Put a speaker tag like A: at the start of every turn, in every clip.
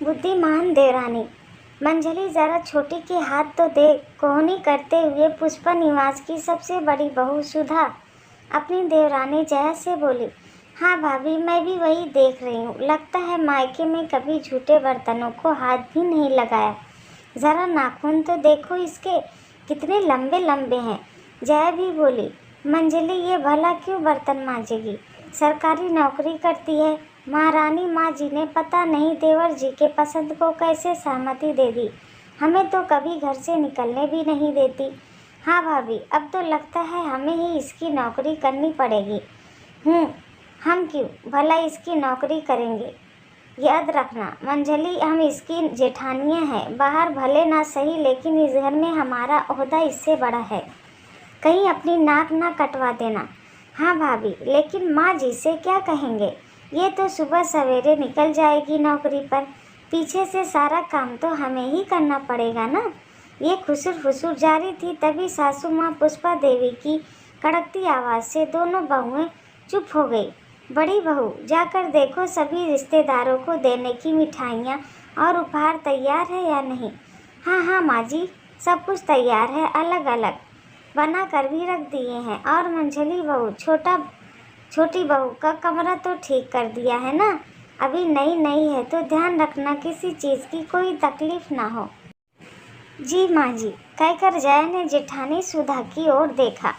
A: बुद्धिमान देवरानी। मंजली जरा छोटी के हाथ तो देख। कोहनी करते हुए पुष्पा निवास की सबसे बड़ी बहू सुधा अपनी देवरानी जया से बोली। हाँ भाभी, मैं भी वही देख रही हूँ। लगता है मायके में कभी झूठे बर्तनों को हाथ भी नहीं लगाया। ज़रा नाखून तो देखो इसके, कितने लंबे लंबे हैं। जया भी बोली। मंजली ये भला क्यों बर्तन मांजेगी, सरकारी नौकरी करती है। महारानी माँ जी ने पता नहीं देवर जी के पसंद को कैसे सहमति दे दी। हमें तो कभी घर से निकलने भी नहीं देती। हाँ भाभी, अब तो लगता है हमें ही इसकी नौकरी करनी पड़ेगी। हम क्यों भला इसकी नौकरी करेंगे। याद रखना मंजली, हम इसकी जेठानियाँ हैं। बाहर भले ना सही, लेकिन इस घर में हमारा ओहदा इससे बड़ा है। कहीं अपनी नाक ना कटवा देना। हाँ भाभी, लेकिन माँ जी से क्या कहेंगे। ये तो सुबह सवेरे निकल जाएगी नौकरी पर, पीछे से सारा काम तो हमें ही करना पड़ेगा ना। ये खुसुर फुसुर जारी थी, तभी सासू माँ पुष्पा देवी की कड़कती आवाज़ से दोनों बहुएं चुप हो गई। बड़ी बहू, जाकर देखो सभी रिश्तेदारों को देने की मिठाइयाँ और उपहार तैयार है या नहीं। हाँ हाँ माँ जी, सब कुछ तैयार है, अलग अलग बना कर भी रख दिए हैं। और मंझली बहू, छोटी बहू का कमरा तो ठीक कर दिया है ना। अभी नई नई है तो ध्यान रखना किसी चीज़ की कोई तकलीफ ना हो। जी माँ जी, कहकर जया ने जेठानी सुधा की ओर देखा,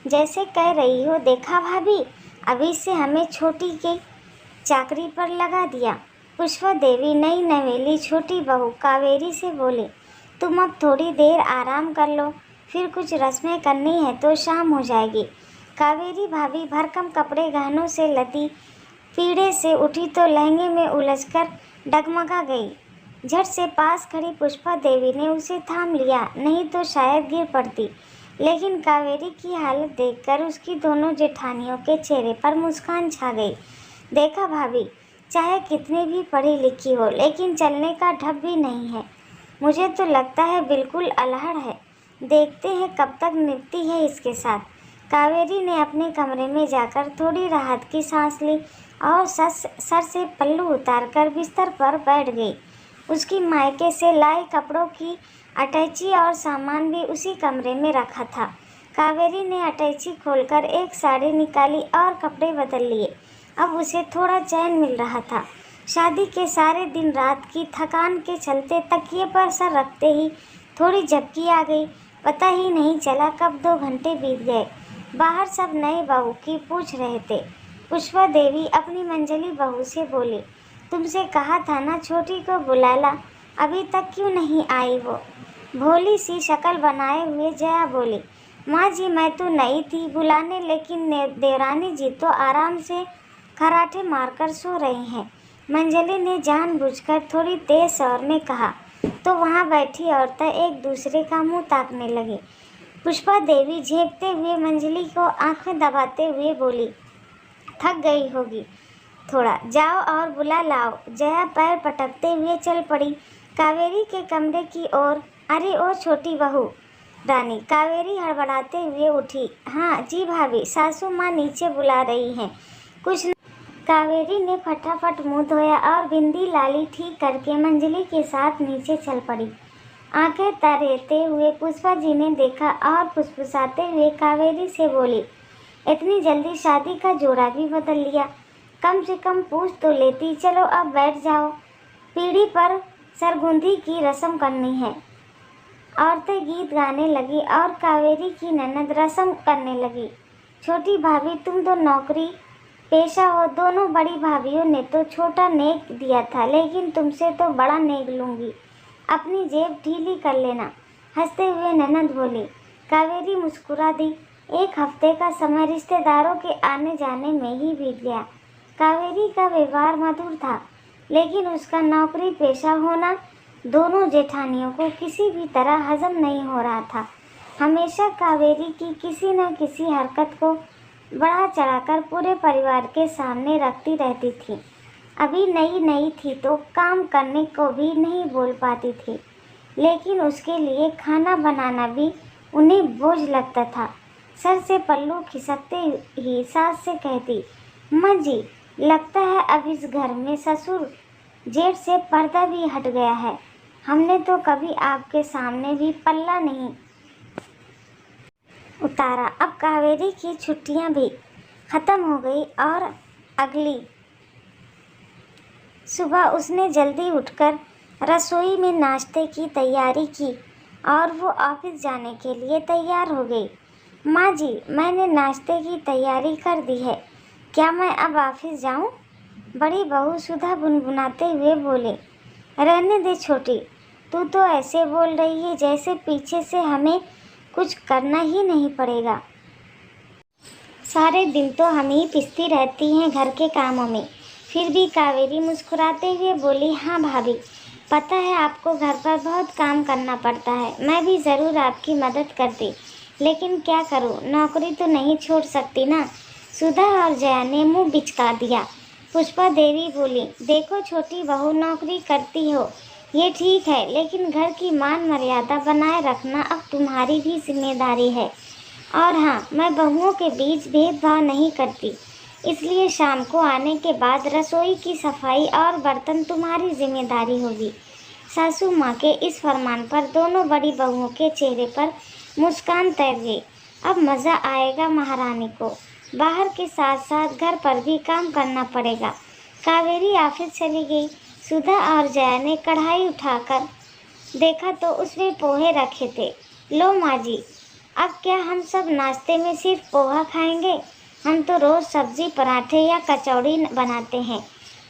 A: जैसे कह रही हो, देखा भाभी, अभी से हमें छोटी के चाकरी पर लगा दिया। पुष्पा देवी नई नवेली छोटी बहू कावेरी से बोली। तुम अब थोड़ी देर आराम कर लो, फिर कुछ रस्में करनी है तो शाम हो जाएगी। कावेरी भाभी भरकम कपड़े गहनों से लदी पीढ़े से उठी तो लहंगे में उलझकर डगमगा गई। झट से पास खड़ी पुष्पा देवी ने उसे थाम लिया, नहीं तो शायद गिर पड़ती। लेकिन कावेरी की हालत देखकर उसकी दोनों जेठानियों के चेहरे पर मुस्कान छा गई। देखा भाभी, चाहे कितनी भी पढ़ी लिखी हो, लेकिन चलने का ढब भी नहीं है। मुझे तो लगता है बिल्कुल अल्हड़ है। देखते हैं कब तक निपटती है इसके साथ। कावेरी ने अपने कमरे में जाकर थोड़ी राहत की सांस ली और सर से पल्लू उतारकर बिस्तर पर बैठ गई। उसकी मायके से लाए कपड़ों की अटैची और सामान भी उसी कमरे में रखा था। कावेरी ने अटैची खोलकर एक साड़ी निकाली और कपड़े बदल लिए। अब उसे थोड़ा चैन मिल रहा था। शादी के सारे दिन रात की थकान के चलते तकिए पर सर रखते ही थोड़ी झपकी आ गई। पता ही नहीं चला कब 2 घंटे बीत गए। बाहर सब नए बहू की पूछ रहे थे। पुष्पा देवी अपनी मंजली बहू से बोली, तुमसे कहा था ना छोटी को बुला ला, अभी तक क्यों नहीं आई वो। भोली सी शक्ल बनाए हुए जया बोली, माँ जी मैं तो नई थी बुलाने, लेकिन देवरानी जी तो आराम से खराटे मारकर सो रही हैं। मंजली ने जानबूझकर थोड़ी तेज स्वर में कहा, तो वहाँ बैठी औरतें एक दूसरे का मुंह ताकने लगी। पुष्पा देवी झेंपते हुए मंजली को आंखें दबाते हुए बोली, थक गई होगी, थोड़ा जाओ और बुला लाओ। जया पैर पटकते हुए चल पड़ी कावेरी के कमरे की ओर। अरे ओ छोटी बहू रानी, कावेरी हड़बड़ाते हुए उठी। हाँ जी भाभी, सासू माँ नीचे बुला रही हैं। कुछ कावेरी ने फटाफट मुंह धोया और बिंदी लाली ठीक करके मंजली के साथ नीचे चल पड़ी। आंखें तरेते हुए पुष्पा जी ने देखा और फुसफुसाते हुए कावेरी से बोली, इतनी जल्दी शादी का जोड़ा भी बदल लिया, कम से कम पूछ तो लेती। चलो अब बैठ जाओ, पीढ़ी पर सरगुंदी की रस्म करनी है। औरतें गीत गाने लगी और कावेरी की ननद रस्म करने लगी। छोटी भाभी तुम तो नौकरी पेशा हो, दोनों बड़ी भाभियों ने तो छोटा नेक दिया था, लेकिन तुमसे तो बड़ा नेक लूँगी, अपनी जेब ढीली कर लेना। हंसते हुए ननद बोली। कावेरी मुस्कुरा दी। 1 हफ्ते का समय रिश्तेदारों के आने जाने में ही बीत गया। कावेरी का व्यवहार मधुर था, लेकिन उसका नौकरी पेशा होना दोनों जेठानियों को किसी भी तरह हजम नहीं हो रहा था। हमेशा कावेरी की किसी न किसी हरकत को बढ़ा चढ़ाकर पूरे परिवार के सामने रखती रहती थी। अभी नई नई थी तो काम करने को भी नहीं बोल पाती थी, लेकिन उसके लिए खाना बनाना भी उन्हें बोझ लगता था। सर से पल्लू खिसकते ही सास से कहती, माँ जी लगता है अब इस घर में ससुर जेठ से पर्दा भी हट गया है। हमने तो कभी आपके सामने भी पल्ला नहीं उतारा। अब कावेरी की छुट्टियां भी ख़त्म हो गई और अगली सुबह उसने जल्दी उठकर रसोई में नाश्ते की तैयारी की और वो ऑफिस जाने के लिए तैयार हो गई। माँ जी, मैंने नाश्ते की तैयारी कर दी है, क्या मैं अब ऑफिस जाऊँ? बड़ी बहू सुधा गुनगुनाते हुए बोले। रहने दे छोटी, तू तो ऐसे बोल रही है जैसे पीछे से हमें कुछ करना ही नहीं पड़ेगा। सारे दिन तो हम ही पिसती रहती हैं घर के कामों में। फिर भी कावेरी मुस्कुराते हुए बोली, हाँ भाभी, पता है आपको घर पर बहुत काम करना पड़ता है। मैं भी ज़रूर आपकी मदद करती, लेकिन क्या करूँ, नौकरी तो नहीं छोड़ सकती ना। सुधा और जया ने मुँह बिचका दिया। पुष्पा देवी बोली, देखो छोटी बहू, नौकरी करती हो ये ठीक है, लेकिन घर की मान मर्यादा बनाए रखना अब तुम्हारी भी जिम्मेदारी है। और हाँ, मैं बहुओं के बीच भेदभाव नहीं करती, इसलिए शाम को आने के बाद रसोई की सफाई और बर्तन तुम्हारी जिम्मेदारी होगी। सासू माँ के इस फरमान पर दोनों बड़ी बहुओं के चेहरे पर मुस्कान तैर गई। अब मज़ा आएगा महारानी को। बाहर के साथ साथ घर पर भी काम करना पड़ेगा। कावेरी ऑफिस चली गई। सुधा और जया ने कढ़ाई उठाकर देखा तो उसमें पोहे रखे थे। लो माँ जी, अब क्या हम सब नाश्ते में सिर्फ पोहा खाएंगे? हम तो रोज़ सब्जी, पराठे या कचौड़ी बनाते हैं।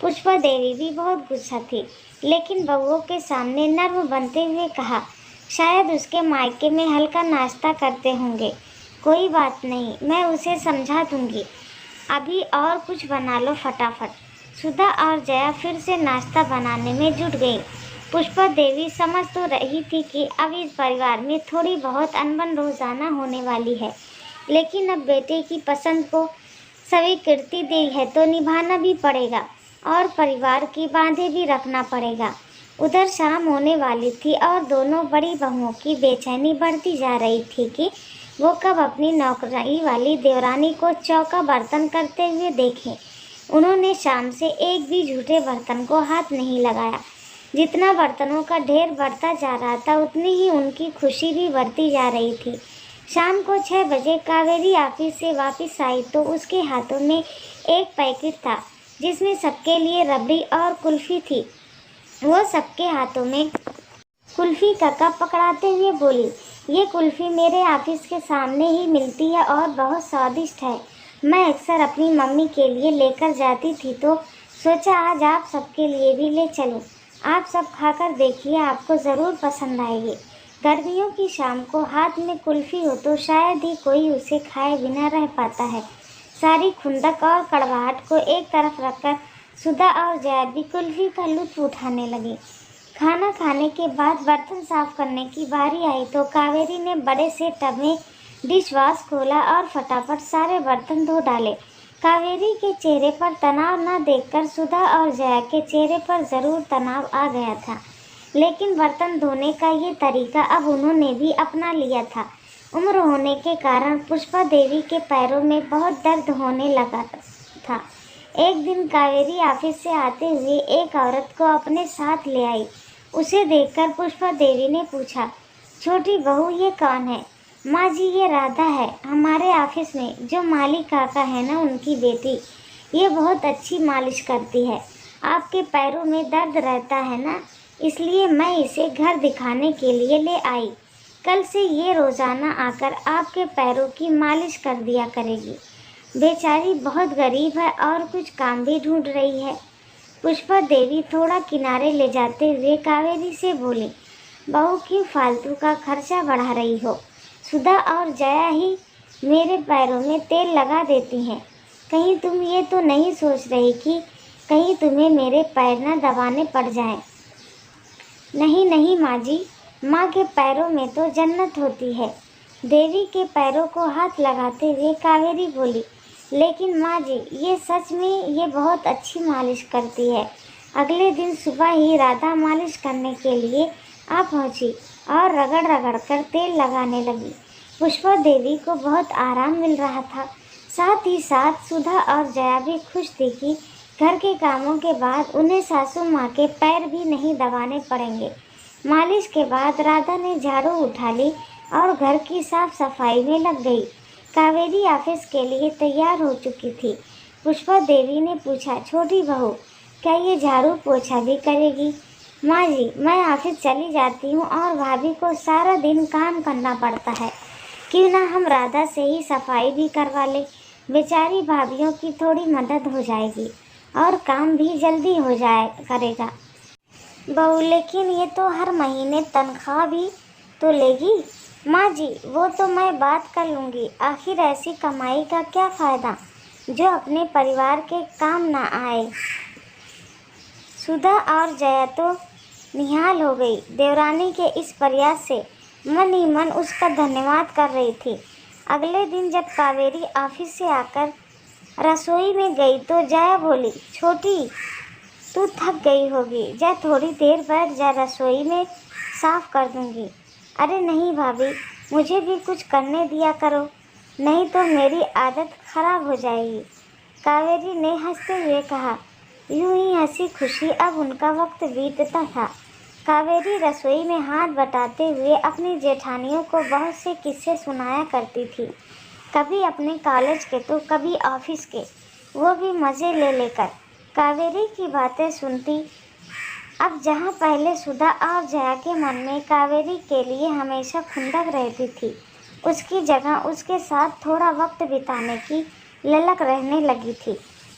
A: पुष्पा देवी भी बहुत गुस्सा थी, लेकिन बहुओं के सामने नर्म बनते हुए कहा, शायद उसके मायके में हल्का नाश्ता करते होंगे। कोई बात नहीं, मैं उसे समझा दूंगी। अभी और कुछ बना लो फटाफट। सुधा और जया फिर से नाश्ता बनाने में जुट गई। पुष्पा देवी समझ तो रही थी कि अब इस परिवार में थोड़ी बहुत अनबन रोजाना होने वाली है, लेकिन अब बेटे की पसंद को स्वीकृति दी है तो निभाना भी पड़ेगा और परिवार की बांधे भी रखना पड़ेगा। उधर शाम होने वाली थी और दोनों बड़ी बहुओं की बेचैनी बढ़ती जा रही थी कि वो कब अपनी नौकरी वाली देवरानी को चौका बर्तन करते हुए देखें। उन्होंने शाम से एक भी झूठे बर्तन को हाथ नहीं लगाया। जितना बर्तनों का ढेर बढ़ता जा रहा था, उतनी ही उनकी खुशी भी बढ़ती जा रही थी। शाम को 6 बजे कावेरी ऑफिस से वापस आई तो उसके हाथों में एक पैकेट था जिसमें सबके लिए रबड़ी और कुल्फ़ी थी। वो सबके हाथों में कुल्फ़ी का कप पकड़ाते हुए बोली, ये कुल्फ़ी मेरे ऑफिस के सामने ही मिलती है और बहुत स्वादिष्ट है। मैं अक्सर अपनी मम्मी के लिए लेकर जाती थी तो सोचा आज आप सबके लिए भी ले चलूं। आप सब खाकर देखिए, आपको ज़रूर पसंद आएगी। गर्मियों की शाम को हाथ में कुल्फ़ी हो तो शायद ही कोई उसे खाए बिना रह पाता है। सारी खुंदक और कड़वाहट को एक तरफ रखकर सुधा और जया भी कुल्फ़ी का लुत्फ़ उठाने लगी। खाना खाने के बाद बर्तन साफ करने की बारी आई तो कावेरी ने बड़े से टब में डिश वॉश खोला और फटाफट सारे बर्तन धो डाले। कावेरी के चेहरे पर तनाव न देखकर सुधा और जया के चेहरे पर ज़रूर तनाव आ गया था, लेकिन बर्तन धोने का ये तरीका अब उन्होंने भी अपना लिया था। उम्र होने के कारण पुष्पा देवी के पैरों में बहुत दर्द होने लगा था। एक दिन कावेरी ऑफिस से आते हुए एक औरत को अपने साथ ले आई। उसे देखकर पुष्पा देवी ने पूछा, छोटी बहू ये कौन है? माँ जी, ये राधा है, हमारे ऑफिस में जो माली काका है ना, उनकी बेटी। ये बहुत अच्छी मालिश करती है। आपके पैरों में दर्द रहता है ना, इसलिए मैं इसे घर दिखाने के लिए ले आई। कल से ये रोज़ाना आकर आपके पैरों की मालिश कर दिया करेगी। बेचारी बहुत गरीब है और कुछ काम भी ढूंढ रही है। पुष्पा देवी थोड़ा किनारे ले जाते हुए कावेरी से बोली, बहू क्यों फालतू का खर्चा बढ़ा रही हो? सुधा और जया ही मेरे पैरों में तेल लगा देती हैं। कहीं तुम ये तो नहीं सोच रही कि कहीं तुम्हें मेरे पैर न दबाने पड़ जाएं? नहीं नहीं माँ जी, माँ के पैरों में तो जन्नत होती है। देवी के पैरों को हाथ लगाते हुए कावेरी बोली, लेकिन माँ जी, ये सच में ये बहुत अच्छी मालिश करती है। अगले दिन सुबह ही राधा मालिश करने के लिए आ पहुँची और रगड़ रगड़ कर तेल लगाने लगी। पुष्पा देवी को बहुत आराम मिल रहा था। साथ ही साथ सुधा और जया भी खुश थी कि घर के कामों के बाद उन्हें सासू माँ के पैर भी नहीं दबाने पड़ेंगे। मालिश के बाद राधा ने झाड़ू उठा ली और घर की साफ सफाई में लग गई। कावेरी ऑफिस के लिए तैयार हो चुकी थी। पुष्पा देवी ने पूछा, छोटी बहू क्या ये झाड़ू पोछा भी करेगी? माँ जी, मैं ऑफिस चली जाती हूँ और भाभी को सारा दिन काम करना पड़ता है, क्यों ना हम राधा से ही सफाई भी करवा ले। बेचारी भाभीयों की थोड़ी मदद हो जाएगी और काम भी जल्दी हो जाए करेगा। बहू, लेकिन ये तो हर महीने तनख्वाह भी तो लेगी। माँ जी, वो तो मैं बात कर लूँगी। आखिर ऐसी कमाई का क्या फ़ायदा जो अपने परिवार के काम ना आए। सुधा और जया तो निहाल हो गई। देवरानी के इस प्रयास से मन ही मन उसका धन्यवाद कर रही थी। अगले दिन जब कावेरी ऑफिस से आकर रसोई में गई तो जया बोली, छोटी तू थक गई होगी, जा थोड़ी देर बैठ जा, रसोई में साफ कर दूंगी। अरे नहीं भाभी, मुझे भी कुछ करने दिया करो, नहीं तो मेरी आदत खराब हो जाएगी। कावेरी ने हंसते हुए कहा। यूं ही हंसी खुशी अब उनका वक्त बीतता था। कावेरी रसोई में हाथ बटाते हुए अपनी जेठानियों को बहुत से किस्से सुनाया करती थी, कभी अपने कॉलेज के तो कभी ऑफिस के, वो भी मज़े ले लेकर कावेरी की बातें सुनती। अब जहाँ पहले सुधा और जया के मन में कावेरी के लिए हमेशा खुंदक रहती थी, उसकी जगह उसके साथ थोड़ा वक्त बिताने की ललक रहने लगी थी।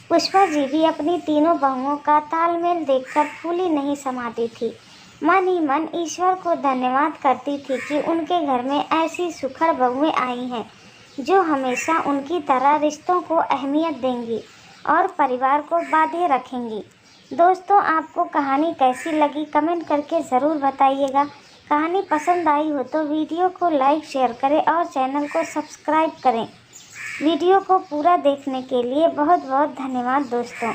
A: पुष्पा जी भी अपनी तीनों बहुओं का तालमेल देखकर फूली नहीं समाती थी। मन ही मन ईश्वर को धन्यवाद करती थी कि उनके घर में ऐसी सुखड़ बहुएं आई हैं जो हमेशा उनकी तरह रिश्तों को अहमियत देंगी और परिवार को बांधे रखेंगी। दोस्तों, आपको कहानी कैसी लगी कमेंट करके ज़रूर बताइएगा। कहानी पसंद आई हो तो वीडियो को लाइक शेयर करें और चैनल को सब्सक्राइब करें। वीडियो को पूरा देखने के लिए बहुत बहुत धन्यवाद दोस्तों।